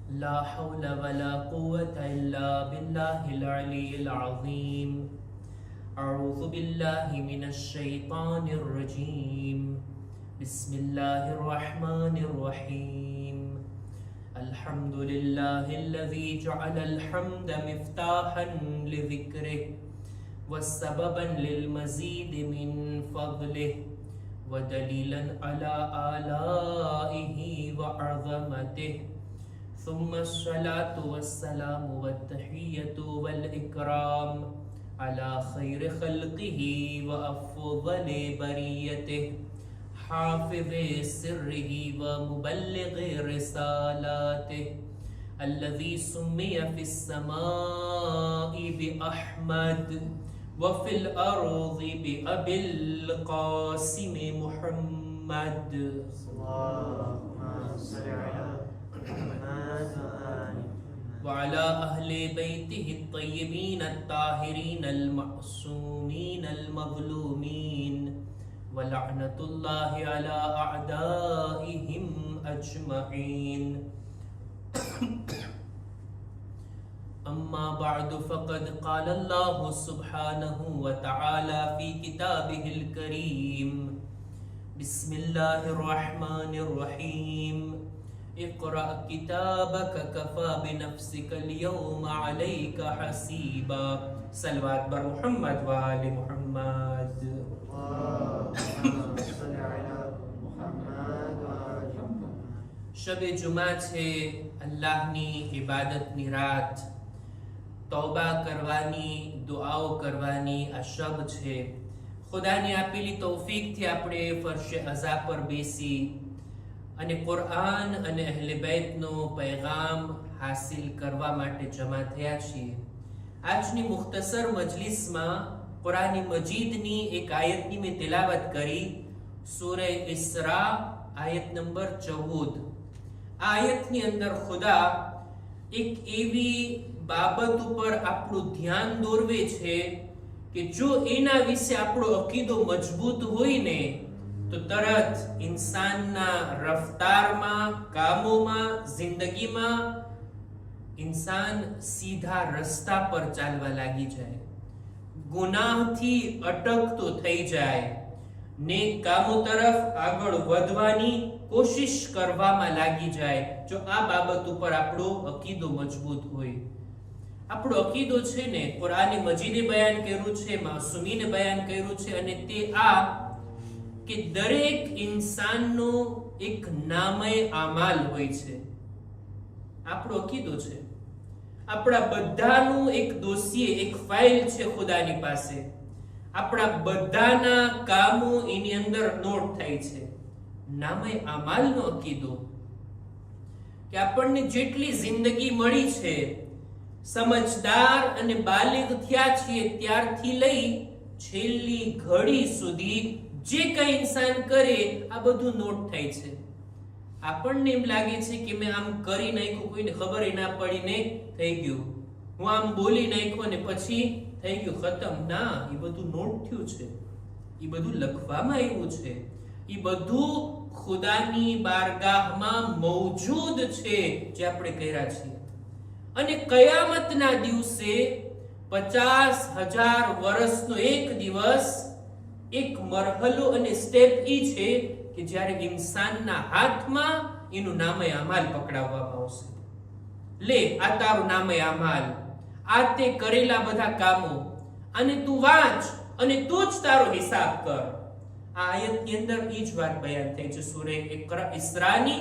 لا حول ولا قوة إلا بالله العلي العظيم. أعوذ بالله من الشيطان الرجيم. بسم الله الرحمن الرحيم. الحمد لله الذي جعل الحمد مفتاحا لذكره وسببا للمزيد من فضله ودليلا على آلائه وعظمته. ثم الصلاة والسلام والتحية والإكرام على خير خلقه وأفضل بريته حافظ سره ومبلغ رسالاته الذي سمي في السماء بأحمد وفي الأرض بأبي القاسم محمد. اللهم صل على محمد وعلى أهل بيته الطيبين الطاهرين المعصومين المظلومين ولعنة الله على أعدائهم أجمعين. أما بعد فقد قال الله سبحانه وتعالى في كتابه الكريم. بسم الله الرحمن الرحيم. اقرأ كتابك كفى بنفسك اليوم عليك حسيبا. صلوات بر محمد وآل محمد. اللهم صل على محمد وآل محمد. शब जुमा छे, अल्लाहनी इबादतनी रात, तौबा करवानी, दुआओ करवानी आ शब छे. खुदानी आपेली तौफीकथी આપણે ફરશે અઝા પર બેસી અને કુરઆન અને અહેલે બેતનો પૈગામ હાસિલ કરવા માટે જમા થયા છીએ. આજની મુખ્તસર મજલિસમાં કુરાની મજીદની એક આયતની મેં તિલાવત કરી, સૂરે ઇસ્રા આયત નંબર 14. આ આયતની અંદર ખુદા એક એવી બાબત ઉપર આપણું ધ્યાન દોરવે છે કે જો એના વિશે આપણો અકીદો મજબૂત હોય ને તો તરત ઇન્સાનના રફતારમાં, કામોમાં, જિંદગીમાં ઇન્સાન સીધા રસ્તા પર ચાલવા લાગી જાય, ગુનાહથી અટકતો થઈ જાય, નેક કામો તરફ આગળ વધવાની કોશિશ કરવામાં લાગી જાય જો આ બાબત ઉપર આપણો અકીદો મજબૂત હોય. આપણો અકીદો છે ને કુરાને મજીદે બયાન કર્યું છે, માસૂમીને બયાન કર્યું છે અને તે આ કે દરેક ઇન્સાનનો એક નામે આમાલ હોય છે. આપણો અકીદો છે. આપણા બધાનું એક દોસિયે, એક ફાઇલ છે ખુદાની પાસે. આપણા બધાના કામો એની અંદર નોટ થાય છે. નામે આમાલનો અકીદો કે આપણને જેટલી જિંદગી મળી છે, સમજદાર અને બાલિગ થયા છીએ ત્યારથી લઈ છેલ્લી ઘડી સુધી જે કઈ ઇન્સાન કરે આ બધું નોટ થાય છે. આપણને એમ લાગે છે કે મેં આમ કરી નાખ્યું, કોઈને ખબર ના પડીને થઈ ગયું, હું આમ બોલી નાખ્યું ને પછી થઈ ગયું, ખતમ. ના, એ બધું નોટ થયું છે, એ બધું લખવામાં આવ્યું છે, એ બધું ખુદાની બારગાહમાં મૌજૂદ છે જે આપણે કર્યા છીએ. અને કયામતના દિવસે 50,000 વર્ષનો એક દિવસ, એક મરહલો અને સ્ટેપ ઈ છે કે જ્યારે ઇન્સાનના હાથમાં એનું નામે અમાલ પકડાવવામાં આવશે. લે, આ તારું નામે અમાલ, આ તે કરેલા બધા કામો, અને તું વાંચ અને તું જ તારો હિસાબ કર. આ આયતની અંદર ઈ જ વાત બયાન થઈ છે. સૂરે ઇસ્રાની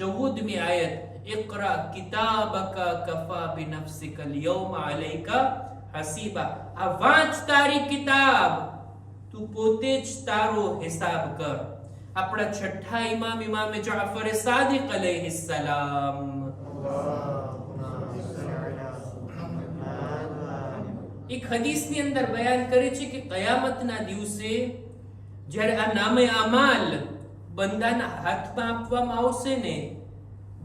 14મી આયત. اقرأ كتابك كفى بنفسك اليوم عليك حسيبا. આ વાંચ તારી કિતાબ, તું પોતે જ તારો હિસાબ કર. આપણા છઠ્ઠા ઇમામ ઇમામે જાફર સાદિક અલૈહિસ સલામ એક હદીસની અંદર બયાન કરે છે કે કયામતના દિવસે જ્યારે આ નામે અમાલ બંદાના હાથમાં આપવામાં આવશે ને,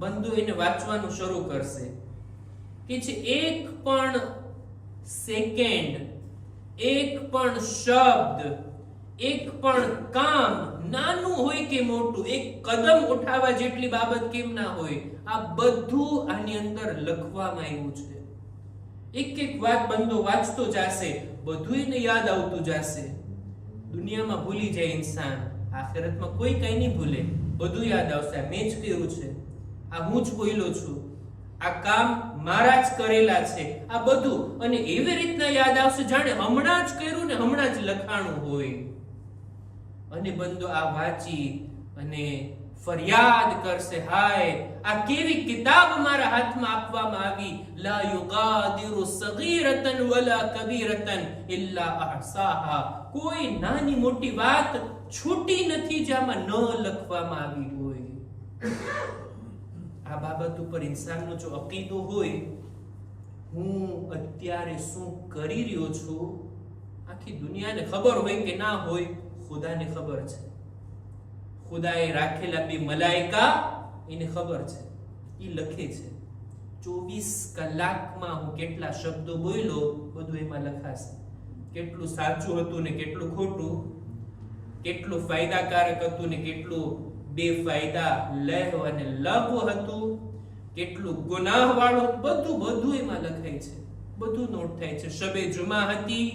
બંદો એને વાંચવાનું શરૂ કરશે કે જે એક પણ સેકન્ડ, એક પણ શબ્દ, એક પણ કામ નાનું હોય કે મોટું, એક કદમ ઉઠાવવા જેટલી બાબત કેમ ના હોય, આ બધું આની અંદર લખવામાં આવ્યું છે. એક એક વાત બંદો વાંચતો જશે, બધું એને યાદ આવતું જશે. દુનિયામાં ભૂલી જાય ઇન્સાન, આખિરતમાં કોઈ કઈ નહીં ભૂલે, બધું યાદ આવશે. મેં જ કર્યું છે, આ હું જ બોલ્યો છું, આ કામ મારા જ કરેલા છે, આ બધું. અને એવી રીતના યાદ આવશે જાણે હમણાં જ કર્યું ને હમણાં જ લખાણું હોય. અને બંદો આ વાંચી અને ફરિયાદ કરશે, હાય આ કેવી કિતાબ મારા હાથમાં આપવામાં આવી. લા યુગાદિરુ સગીરતન વલા કબીરતન ઇલ્લા અહસાહા. કોઈ નાની મોટી વાત છૂટી નથી જેમાં ન લખવામાં આવી હોય. આ બાબત ઉપર ઇન્સાનનો જો અકીદો હોય, હું અત્યારે શું કરી રહ્યો છું, આખી દુનિયાને ખબર હોય કે ના હોય, ખુદાને ખબર છે. ખુદાએ રાખેલા બે મલાઈકા એને ખબર છે, એ લખે છે. 24 કલાકમાં હું કેટલા શબ્દો બોલ્યો બધું એમાં લખાશે. કેટલું સાચું હતું ને કેટલું ખોટું, કેટલું ફાયદાકારક હતું ને કેટલું બેફાયદા લહેવ અને લઘવ હતું, કેટલું ગુનાહ વાળું, બધું એમાં લખાય છે, બધું નોટ થાય છે. શબે જુમા હતી,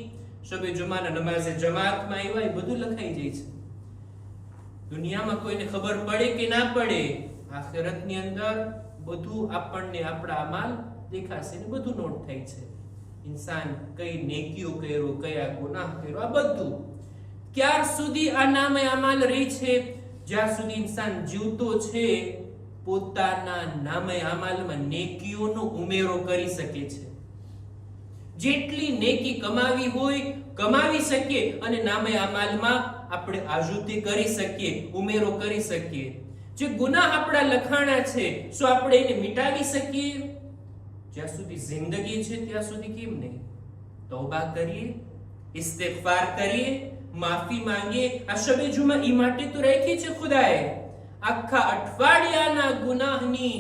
શબે જુમાના નમાઝે જમાતમાં આવ્યા, એ બધું લખાઈ જાય છે. દુનિયામાં કોઈને ખબર પડે કે ના પડે, આખિરતની અંદર બધું આપણને આપણા અમાલ દેખાશે ને બધું નોટ થાય છે. ઇન્સાન કઈ નેકીઓ કર્યો, કયા ગુનાહ કર્યો, આ બધું ક્યાર સુધી આ નામે અમાલ રહી છે, જ્યાં સુધી ઇન્સાન જીવતો છે પોતાના નામે અમાલમાં નેકીઓનો ઉમેરો કરી શકે છે. જેટલી નેકી કમાવી હોય કમાવી શકીએ અને નામે અમાલમાં આપણે આજુતી કરી શકીએ, ઉમેરો કરી શકીએ. જે ગુનાહ આપણા લખાણા છે શું આપણે એને મિટાવી શકીએ? જ્યાં સુધી જિંદગી છે ત્યાં સુધી કેમ નહીં? તૌબા કરીએ, ઇસ્તિગફાર કરીએ, માફી માંગીએ. આ શબે જુમા ઈ માટે તો રાખી છે ખુદાએ. આખા અઠવાડિયાના ગુનાહની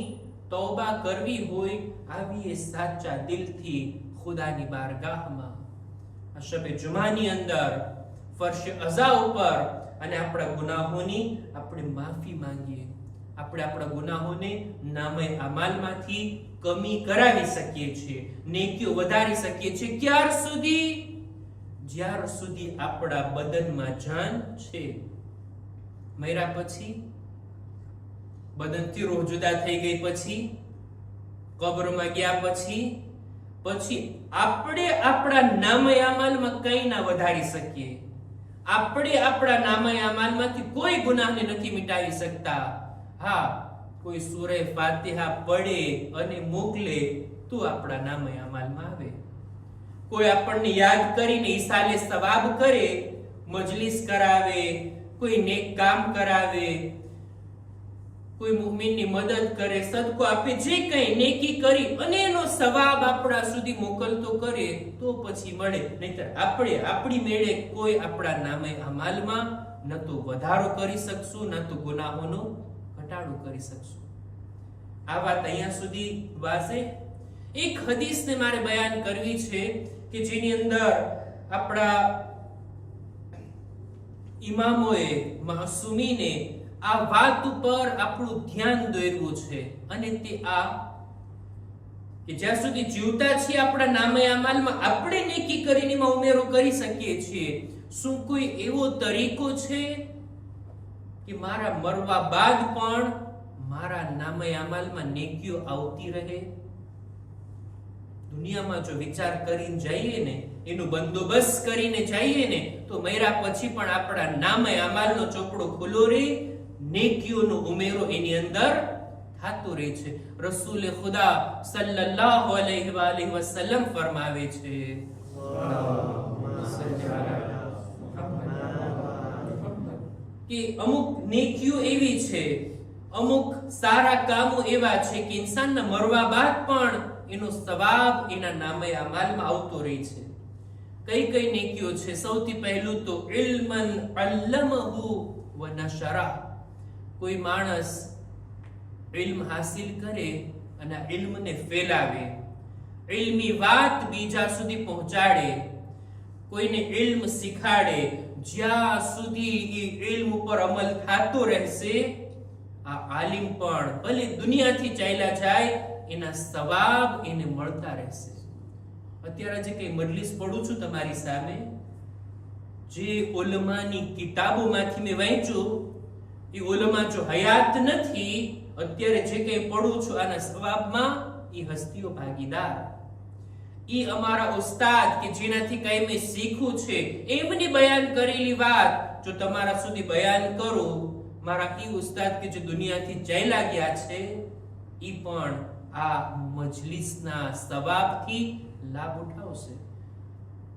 તૌબા કરવી હોય, આવીએ સાચા દિલથી ખુદાની બારગાહમાં. આ શબે જુમાની અંદર ફર્શ અઝા ઉપર અને આપણા ગુનાહોની આપણે માફી માંગીએ. આપણે આપણા ગુનાહોને નામે અમાલમાંથી કમી કરાવી શકીએ છીએ, નેકીઓ વધારી શકીએ છીએ. ક્યાર સુધી? જ્યાર સુધી આપણા બદનમાં જાન છે. મર્યા પછી, બદનથી રૂહ જુદા થઈ ગઈ પછી, કબ્રમાં ગયા પછી આપણે આપણા નામે અમાલમાં કઈ ના વધારી શકીએ. આપણે આપણા નામે અમાલમાંથી કોઈ ગુનાહને નથી મિટાવી શકતા. હા, કોઈ સૂરે ફાતિહા પડે અને મોકલે તો આપણા નામે અમાલમાં આવે. કોઈ આપણને યાદ કરીને ઈસાલે સવાબ કરે, મજલિસ કરાવે, કોઈ નેક કામ કરાવે, કોઈ મુમિનની મદદ કરે, સદકો આપે, જે કઈ નેકી કરી અને એનો સવાબ આપણા સુધી મોકલતો કરે તો પછી મળે. નહીતર આપણે આપણી મેળે કોઈ આપણા નામે અમાલમાં ન તો વધારો કરી શકશું, ન તો ગુનાહોનો ઘટાડો કરી શકશું. આ વાત અહીંયા સુધી વાસે. એક હદીસને મારે બયાન કરવી છે કે જેની અંદર આપણા ઇમામોએ, માસૂમીને આ વાત ઉપર આપણું ધ્યાન દોર્યું છે. અને તે આ કે જ્યાં સુધી જીવતા છીએ આપણા નામે અમાલમાં આપણે નેકી કરીને એમાં ઉમેરો કરી શકીએ છીએ. શું કોઈ એવો તરીકો છે કે મારા મરવા બાદ પણ મારા નામે અમાલમાં નેકીઓ આવતી રહે? દુનિયામાં જો વિચાર કરીને જઈએ ને, એનું બંદોબસ્ત કરીને જઈએ ને, તો મર્યા પછી પણ આપણા નામે અમાલનો ચોપડો ખુલ્લો રહે, નેકીઓનો ઉમેરો એની અંદર થતો રહે છે. રસૂલ ખુદા સલ્લલ્લાહુ અલૈહિ વસલ્લમ ફરમાવે છે, કે અમુક નેકીઓ એવી છે, અમુક સારા કામો એવા છે કે ઇન્સાનના મરવા બાદ પણ એનો સવાબ એના નામે અમાલમાં આવતો રહે છે. કઈ કઈ નેકીઓ છે? સૌથી પહેલું તો ઇલ્મન અલ્લમહુ વ નશરા. કોઈ માણસ ઇલ્મ હાસિલ કરે અને ઇલ્મને ફેલાવે, ઇલ્મી વાત બીજા સુધી પહોંચાડે, કોઈને ઇલ્મ શીખાડે, જ્યાં સુધી એ ઇલ્મ ઉપર અમલ થતો રહેશે, આ આલિમ પણ ભલે દુનિયાથી ચાલ્યા જાય, એના સવાબ એને મળતા રહેશે. અત્યારે જે કઈ મજલિસ પઢું છું તમારી સામે, જે ઉલમાની કિતાબોમાંથી મેં વાંચ્યું, એ ઉલમા જો હયાત નથી, અત્યારે જે કઈ પઢું છું આના સવાબમાં એ હસ્તીઓ ભાગીદાર. ઈ અમારા ઉસ્તાદ કે જેનાથી કઈ મેં શીખ્યું છે, એમની બયાન કરેલી વાત જો તમારા સુધી બયાન કરું, મારા ઈ ઉસ્તાદ કે જે દુનિયાથી ચાલ્યા ગયા છે, ઈ પણ આ મજલિસના સવાબથી લાભ ઉઠાવશે.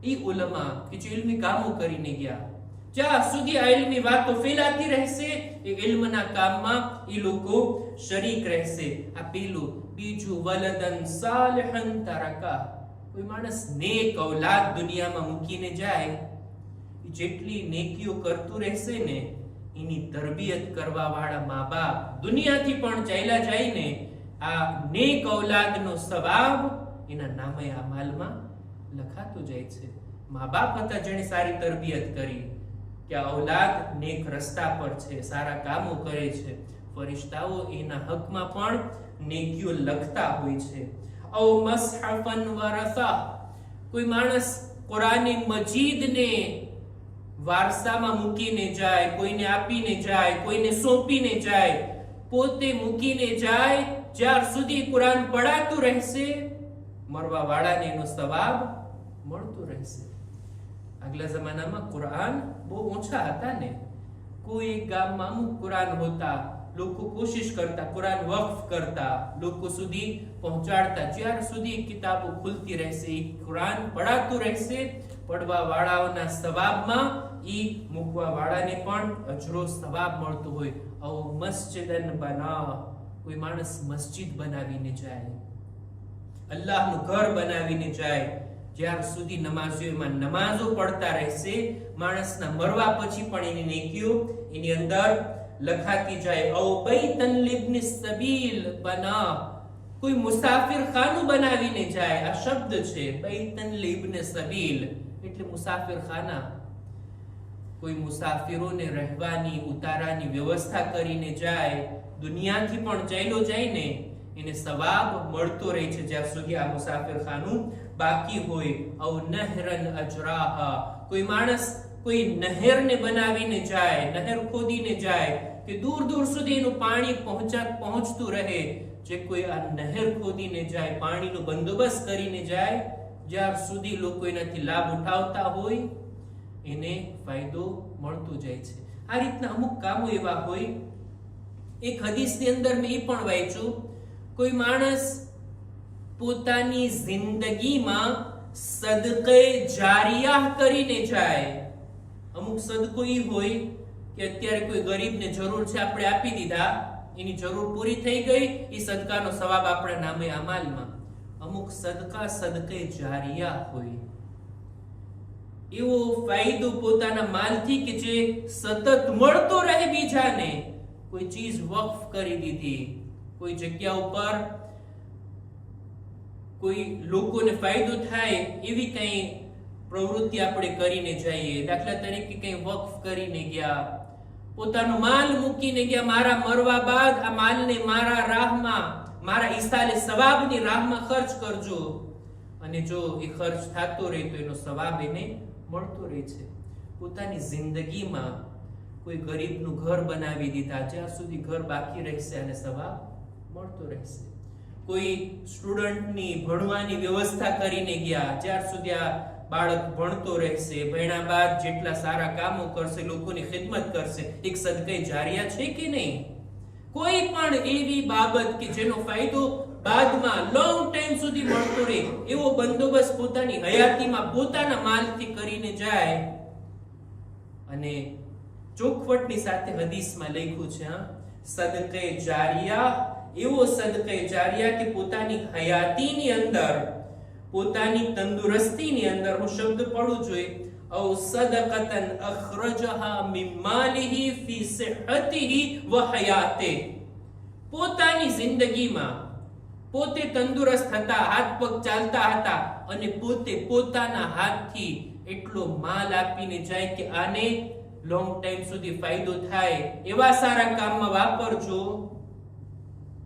ઈ ઉલમા કે જે ઇલ્મી કામો કરીને ગયા, જ્યાં સુધી આ ઇલ્મી વાતો ફેલાતી રહેશે, એ ઇલ્મના કામમાં ઈ લોકો શરીક રહેશે. આ પેલું. બીજું, વલદન સાલિહન તરકા, કોઈ માણસ નેક ઔલાદ દુનિયામાં મૂકીને જાય, જેટલી નેકીઓ કરતું રહેશે ને, એની તરબિયત કરવા વાળા મા બાપ દુનિયાથી પણ ચાલ્યા જાય ને, આ નેક ઔલાદનો સવાબ એના નામે અમલમાં લખાતો જાય છે. મા બાપ હતા જેણે સારી તરબિયત કરી, કે આ ઔલાદ નેક રસ્તા પર છે, સારા કામો કરે છે, ફરિશ્તાઓ એના હકમાં પણ નેકીઓ લખતા હોય છે. ઔ મસ્હફન વરસા, કોઈ માણસ કુરાન મજીદને વારસામાં મૂકીને જાય, કોઈને આપીને જાય, કોઈને સોંપીને જાય, પોતે મૂકીને જાય, જ્યાર સુધી કુરાન પઢાતું રહેશે, મરવા વાળાને એનો સવાબ મળતો રહેશે. આગલા જમાનામાં કુરાન બહુ ઓછા હતા ને, કોઈ એક ગામમાં અમુક કુરાન હોતા, લોકો કોશિશ કરતા કુરાન વક્ફ કરતા, લોકો સુધી પહોંચાડતા, જ્યાર સુધી કિતાબો ખુલતી રહેશે, કુરાન પઢાતું રહેશે, પડવા વાળાઓના સવાબમાં ઈ મૂકવા વાળાને પણ અજરો સવાબ મળતો હોય. ઔ મસ્જિદન બના, કોઈ માણસ મસ્જિદ બનાવીને જાય, અલ્લાહનું ઘર બનાવીને જાય, જ્યાર સુધી નમાઝીઓમાં નમાઝો પડતા રહેશે, માણસના મરવા પછી પણ એની નેકીઓ એની અંદર લખાતી જાય. ઔ બૈતન લિબ્ન સબીલ બના, કોઈ મુસાફિર ખાનું બનાવીને જાય. આ શબ્દ છે બૈતન લિબ્ન સબીલ, એટલે મુસાફિર ખાના. કોઈ મુસાફિરોને રહેવાની ઉતારાની વ્યવસ્થા કરીને જાય, દુનિયાથી પણ ચાલ્યો જાય ને, એને સવાબ મળતો રહે છે જ્યાં સુધી આ મુસાફિર ખાનું બાકી હોય. ઔ નહરન અજરાહા, કોઈ માણસ કોઈ નહેરને બનાવીને જાય, નહેર ખોદીને જાય, કે દૂર દૂર સુધી એનું પાણી પહોંચતું રહે. જે કોઈ આ નહેર ખોદીને જાય, પાણીનો બંદોબસ્ત કરીને જાય, જ્યાર સુધી લોકો એનાથી લાભ ઉઠાવતા હોય, એને ફાયદો મળતો જાય છે. આ રીતના અમુક કામો એવા હોય. એક હદીસની અંદર મેં એ પણ વાંચ્યું, કોઈ માણસ પોતાની જિંદગીમાં સદકે જારિયા કરીને જાય. અમુક સદકો ઈ હોય કે અત્યારે કોઈ ગરીબને જરૂર છે, આપણે આપી દીધા, એની જરૂર પૂરી થઈ ગઈ, એ સદકાનો સવાબ આપણા નામે અમાલમાં. અમુક સદકા સદકે જારિયા હોય, એવો ફાયદો પોતાના માલથી કે જે સતત મળતો રહે બીજાને. કોઈ ચીજ વક્ફ કરી દીધી, કોઈ જગ્યા ઉપર કોઈ લોકોને ફાયદો થાય એવી કઈ પ્રવૃત્તિ આપણે કરીને જઈએ. દાખલા તરીકે કઈ વક્ફ કરીને ગયા, પોતાનો માલ મૂકીને ગયા, મારા મરવા બાદ આ માલને મારા રાહમાં, મારા ઈસાલે સવાબની રાહમાં ખર્ચ કરજો, અને જો એ ખર્ચ થતો રહે તો એનો સવાબ એને મળતો રહે છે. પોતાની જિંદગીમાં કોઈ ગરીબનું ઘર બનાવી દીધા, જ્યાં સુધી ઘર બાકી રહેશે અને સવાબ મળતો રહેશે. કોઈ સ્ટુડન્ટની ભણવાની વ્યવસ્થા કરીને ગયા, જ્યાં સુધી આ બાળક ભણતો રહેશે, ભણ્યા બાદ જેટલા સારા કામો કરશે, લોકોની ખિદમત કરશે, એક સદકે જારિયા છે કે નહીં? કોઈ પણ એવી બાબત કે જેનો ફાયદો બાદમાં લોંગ ટાઈમ સુધી મળતો રહે, એવો બંદોબસ્ત પોતાની હયાતીમાં પોતાના માલથી કરીને જાય. અને ચોખવટની સાથે હદીસમાં લખ્યું છે, સદકે જારિયા, એવો સદકે જારિયા કે પોતાની હયાતીની અંદર, પોતાની તંદુરસ્તીની અંદર, હું શબ્દ પડું જોઈએ, ઔ સદકતન અખરજહા મિન માલિહી ફી સિહ્હતિહી વ હયાતિહી, પોતાની જિંદગીમાં પોતે તંદુરસ્ત હતા, હાથ પગ ચાલતા હતા, અને પોતે પોતાના હાથથી એટલો માલ આપીને જાય કે આને લોંગ ટાઈમ સુધી ફાયદો થાય એવા સારા કામમાં વાપરજો,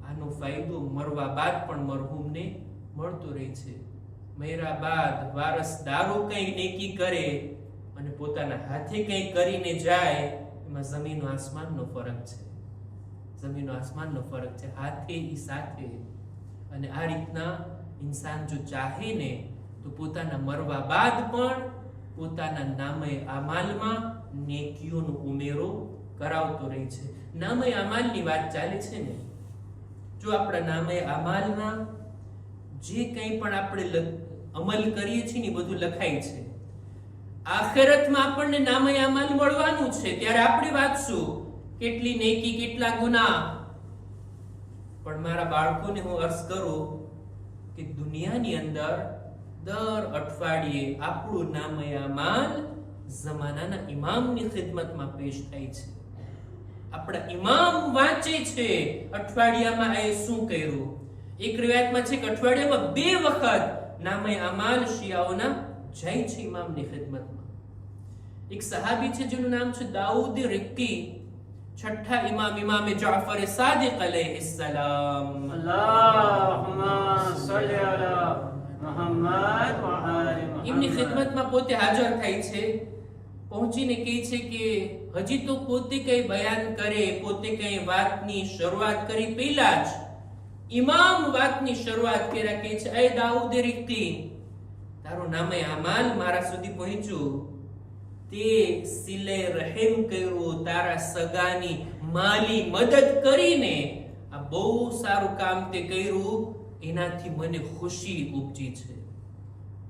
આનો ફાયદો મરવા બાદ પણ મરહૂમને મળતો રહે છે. મર્યા બાદ વારસદારો કંઈ નેકી કરે અને પોતાના હાથે કંઈ કરીને જાય, એમાં જમીન આસમાનનો ફરક છે. જમીન આસમાનનો ફરક છે, હાથે ઈ સાથે. અને આ રીતના ઇન્સાન જો ચાહે ને તો પોતાના મરવા બાદ પણ પોતાના નામે અમાલમાં નેકીઓનો ઉમેરો કરાવતો રહે છે. નામે અમાલની વાત ચાલે છે ને, જો આપણા નામે અમાલમાં જે કંઈ પણ આપણે અમલ કરીએ છીએ ને બધું લખાય છે. આખિરતમાં આપણને નામે અમાલ મળવાનું છે, ત્યારે આપણે વાંચશું કેટલી નેકી કેટલા ગુનાહ. પણ મારા બાળકોને હું અર્થ કરું કે દુનિયાની અંદર દર અઠવાડિયે આપણું નામે અમાલ જમાનાના ઇમામની ખિદમતમાં પેશ થાય છે. આપણા ઇમામ વાંચે છે અઠવાડિયામાં એ શું કર્યું. એક રિવાયતમાં છે કે અઠવાડિયામાં 2 વખત નામે અમાલ શિયાઓના જાય છે ઇમામની ખિદમતમાં. એક સહાબી છે જેનું નામ છે દાઉદ રિક્કી, છઠ્ઠા ઇમામે જાફર સાદિક અલૈહિસ્સલામ. અલ્લાહુમ્મા સલ્લી અલા મુહમ્મદ વ આલિ મુહમ્મદ. એમની ખિદમતમાં પોતે હાજર થાય છે, પહોંચીને કહે છે કે હજી તો પોતે કઈ બયાન કરે, પોતે કઈ વાતની શરૂઆત કરી પહેલા જ ઇમામ વાતની શરૂઆત કર્યા. કહે છે, એ દાઉદ રિક્કી, તારું નામે અમાલ મારા સુધી પહોંચ્યું, તે સિલે રહેમ કર્યું, તારા સગાની માલી મદદ કરીને આ બહુ સારું કામ તે કર્યું, એનાથી મને ખુશી ઉપજી છે,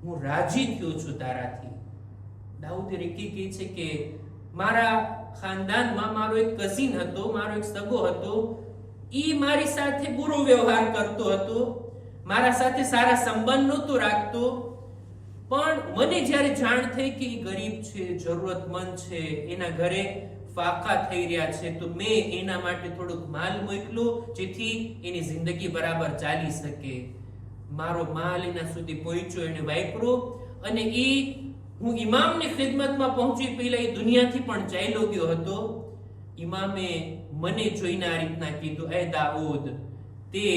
હું રાજી થયો છું તારાથી. દાઉદ રિક્કી કહે છે કે મારા ખાનદાનમાં મારો એક કઝિન હતો, મારો એક સગો હતો, ઈ મારી સાથે બુરો વ્યવહાર કરતો હતો, મારા સાથે સારા સંબંધ નહોતો રાખતો. પણ મને જ્યારે જાણ થઈ કે ઈ ગરીબ છે, જરૂરતમંદ છે, એના ઘરે ફાકા થઈ રહ્યા છે, તો મેં એના માટે થોડુંક માલ મોકલ્યો જેથી એની જિંદગી બરાબર ચાલી શકે. મારો માલ એના સુધી પહોંચ્યો, એને વાપરો, અને ઈ હું ઇમામની ખિદમતમાં પહોંચી પહેલા એ દુનિયાથી પણ ચાલ્યો ગયો હતો. ઇમામે મને જોઈને આ રીતના કીધું, એ દાઉદ, તે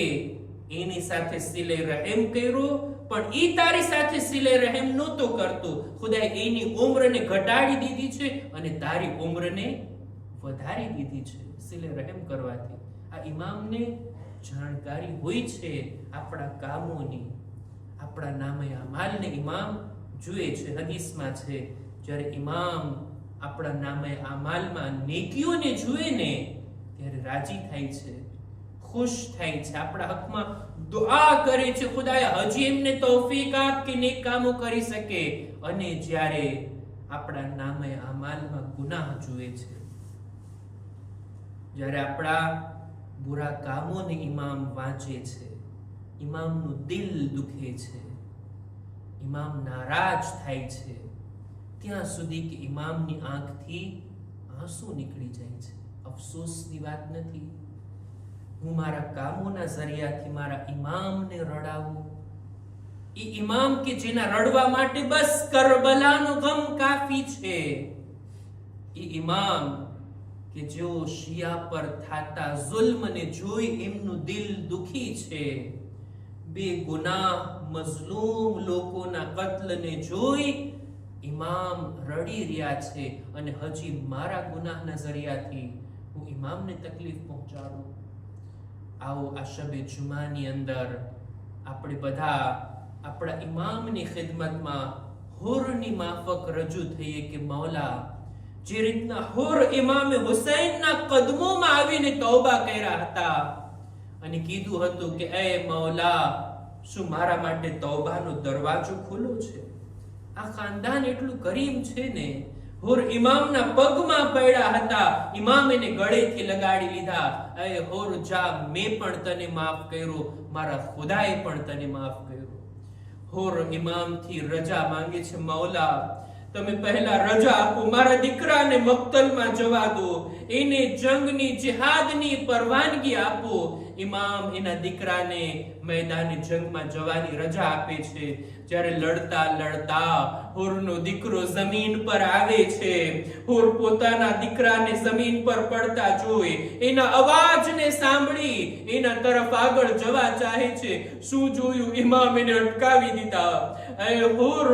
એની સાથે સિલે રહેમ કર્યો, પણ ઈ તારી સાથે સિલે રહેમ નહોતો કરતો. ખુદાએ એની ઉંમરને ઘટાડી દીધી છે અને તારી ઉંમરને વધારી દીધી છે સિલે રહેમ કરવાથી. આ ઇમામને જાણકારી હોય છે આપણા કામોની, આપણા નામે અમાલને ઇમામ જુએ છે. હદીસમાં છે, જ્યારે ઇમામ આપણા નામે અમાલમાં નેકીઓને જુએ ને ત્યારે રાજી થાય છે, ખુશ થાય છે, આપણા હકમાં દુઆ કરે છે, ખુદાએ હજી એમને તૌફીક આપ કે નેક કામો કરી શકે. અને જ્યારે આપણા નામે અમાલમાં ગુનાહ જુએ છે, જ્યારે આપણા બુરા કામોને ઇમામ વાંચે છે, ઇમામનું દિલ દુખે છે, ઇમામ નારાજ થાય છે, ત્યાં સુધી કે ઇમામની આંખથી આંસુ નીકળી જાય છે. અફસોસની વાત નથી, હું મારા કામોના જરિયાથી મારા ઇમામને રડાવું. ઈ ઇમામ કે જેના રડવા માટે બસ કરબલાનો ગમ કાફી છે. ઈ ઇમામ કે જેઓ શિયા પર થાતા જુલ્મને જોઈ એમનું દિલ દુખી છે. બેગુનાહ મઝલૂમ લોકોના કત્લને જોઈ ઇમામ રડી રહ્યા છે, અને હજી મારા ગુનાહના જરિયાથી હું ઇમામને તકલીફ પહોંચાડું. આવો આ શબે જુમાની અંદર આપણે બધા આપણા ઇમામની ખિદમતમાં હુરની માફક રજૂ થઈએ કે મૌલા, જે રીતના હુર ઇમામે હુસૈનના કદમોમાં આવીને તૌબા કર્યા હતા અને કીધું હતું કે એ મૌલા, શું મારા માટે તૌબાનો દરવાજો ખુલ્લો છે? આ ખાનદાન એટલું કરીમ છે ને, હુર ઇમામના પગમાં પડ્યા હતા, ઇમામ એને ગળેથી લગાડી લીધા. એ હુર જા, મેં પણ તને માફ કર્યો, મારા ખુદાએ પણ તને માફ કર્યો. હુર ઇમામથી રજા માંગે છે, મૌલા તમે પહેલા રજા આપો, મારા દીકરાને મક્તલમાં જવા દો, એને જંગની જિહાદની પરવાનગી આપો. ઇમામ એના દીકરાને મેદાને જંગમાં જવાની રજા આપે છે. જ્યારે લડતા લડતા હુરનો દીકરો જમીન પર આવે છે, હુર પોતાના દીકરાને જમીન પર પડતા જોઈ એના અવાજને સાંભળી એના તરફ આગળ જવા ચાહે છે. શું જોયું? ઇમામ એને અટકાવી દીધા. એ હુર,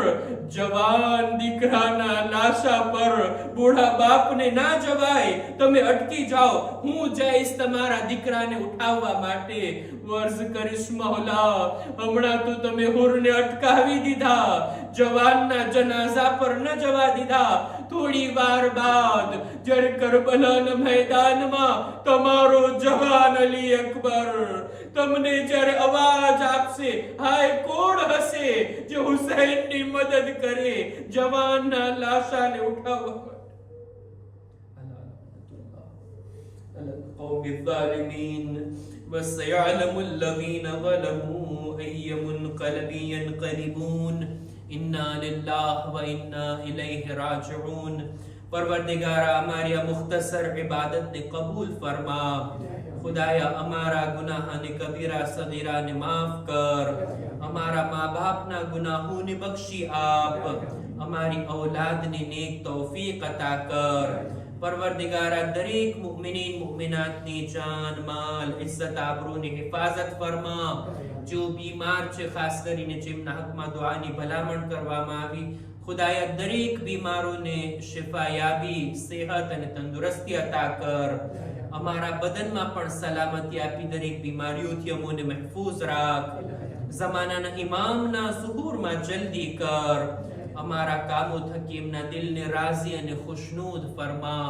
જવાન દીકરાના લાશા પર બુઢા બાપને ના જવાય, તમે અટકી જાઓ, હું જઈશ તમારા દીકરાને ઉઠાવવા માટે. વર્ઝ કરીશ મૌલા, હમણાં તો તમે હુરને અટકાવી દીધા, જવાનના જનાઝા પર ન જવા દીધા. થોડી વાર બાદ જ્યારે કરબલાના મેદાનમાં તમારો જવાન અલી અકબર તમને જ્યારે અવાજ આપશે, હાય કોણ હશે જે હુસૈનની મદદ કરે જવાનના લાશાને ઉઠાવવા? القوم الظالمين وسيعلم الذين ظلموا أي منقلب ينقلبون إنا لله وإنا إليه راجعون. پروردگارا ہماری مختصر عبادت نے قبول فرما. خدایا ہمارا گناہ نے کبیرہ صغیرہ نے معاف کر. ہمارا ماں باپ نہ گناہوں نے بخشی آپ. ہماری اولاد نے نیک توفیق عطا کر. پروردگارا دریک مؤمنین مؤمنات ની જાન માલ ઇઝ્ઝત આબરૂની હિફાજત ફરમા. જો બીમાર છે ખાસ કરીને જેમના હકમાં દુઆની ભલામણ કરવામાં આવી, ખુદાયા દરેક બીમારોને શિફાયાબી, સેહત અને તંદુરસ્તી અતા કર. અમારા બદનમાં પણ સલામતી આપી દરેક બીમારીઓથી અમોને મહેફૂઝ રાખ. જમાનાના ઇમામના ઝુહૂરમાં જલ્દી કર. ہمارا کاموں تھکی امنا دل نے راضی અને خوشنود فرما.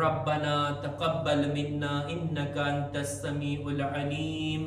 ربنا تقبل منا انك انت السميع العليم.